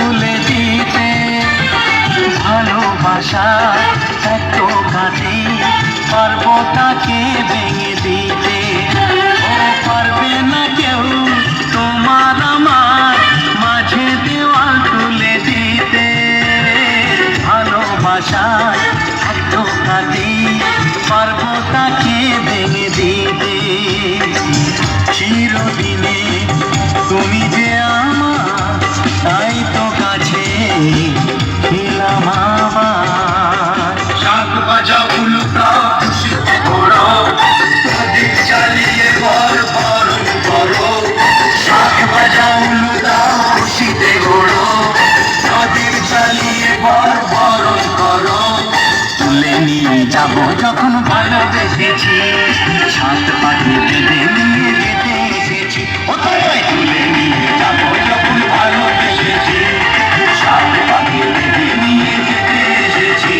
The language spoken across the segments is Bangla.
তুলে দিতে, ভালোবাসা এত কাছে পারবো তাকে ভেঙে দিতে। ও পারবে না কেউ তোমার আমার মাঝে দেওয়াল তুলে দিতে, ভালোবাসায় এত কাছে পারবো তাকে ভেঙে দিতে। চিরদিনে তুমি যে আমার, তাই তো কাছে এলাম আবার। শাঁখ বাজাও উলুদাও খুশিতে ঘোরো, প্রদীপ জ্বালিয়ে বরণ করো। শাঁখ বাজাও উলুদাও খুশিতে ঘোরো, প্রদীপ জ্বালিয়ে বরণ করো। তুলে নিয়ে যাবো যখন ভালোবেসেছি, সাত পাখি বেঁধে নিয়ে যেতে এসেছি। ও তাই তুলে নিয়ে যাবো যখন ভালোবেসেছি, সাত পাখি বেঁধে নিয়ে যেতে এসেছি।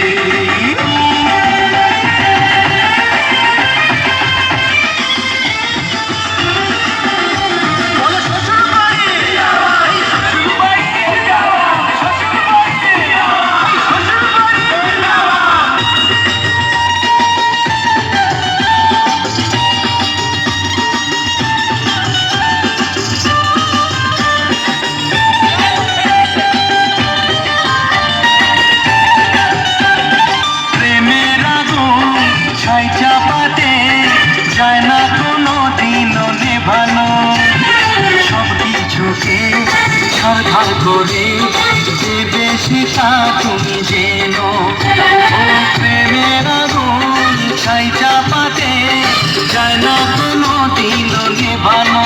ছাই চাপাতে যায় না কোনো দিনও নেভানো, সব কিছুকে ছাড়খার করে দেবে সেটা তুমি যেন। ও প্রেমের আগুন ছাই চাপাতে যায় না কোনো দিনও নেভানো,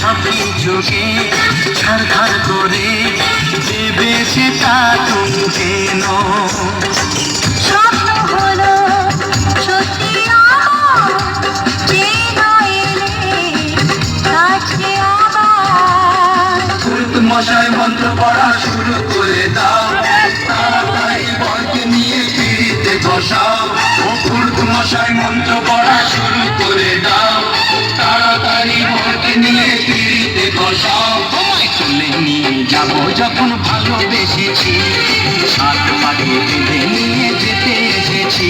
সব কিছুকে ছাড়খার করে দেবে সেটা তুমি যেন। মশাই মন্ত্র পড়া শুরু করে দাও, তাড়াতাড়ি বরকে নিয়ে পিড়িতে বসাও। ও ফুর্ত মশাই মন্ত্র পড়া শুরু করে দাও, তাড়াতাড়ি বরকে নিয়ে পিড়িতে বসাও। তোমায় তুলে নিয়ে যাবো যখন ভালোবেসেছি, সাত পাখি বেঁধে নিয়ে যেতে এসেছি।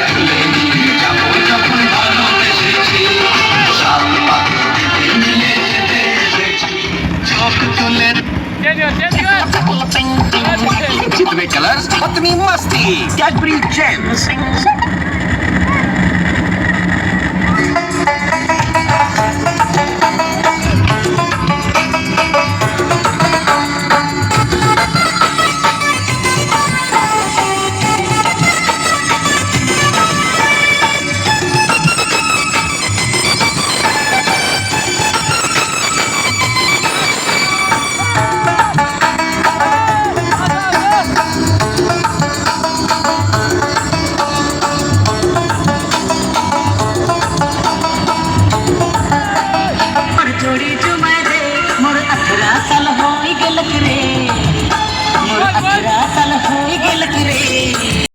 তুলে নিয়ে যাবো যখন ভালোবেসেছি, সাত পাখি বেঁধে নিয়ে যেতে এসেছি। চোখ তুলে Chitwe Colors, Patni Masti, Cadbury Gems.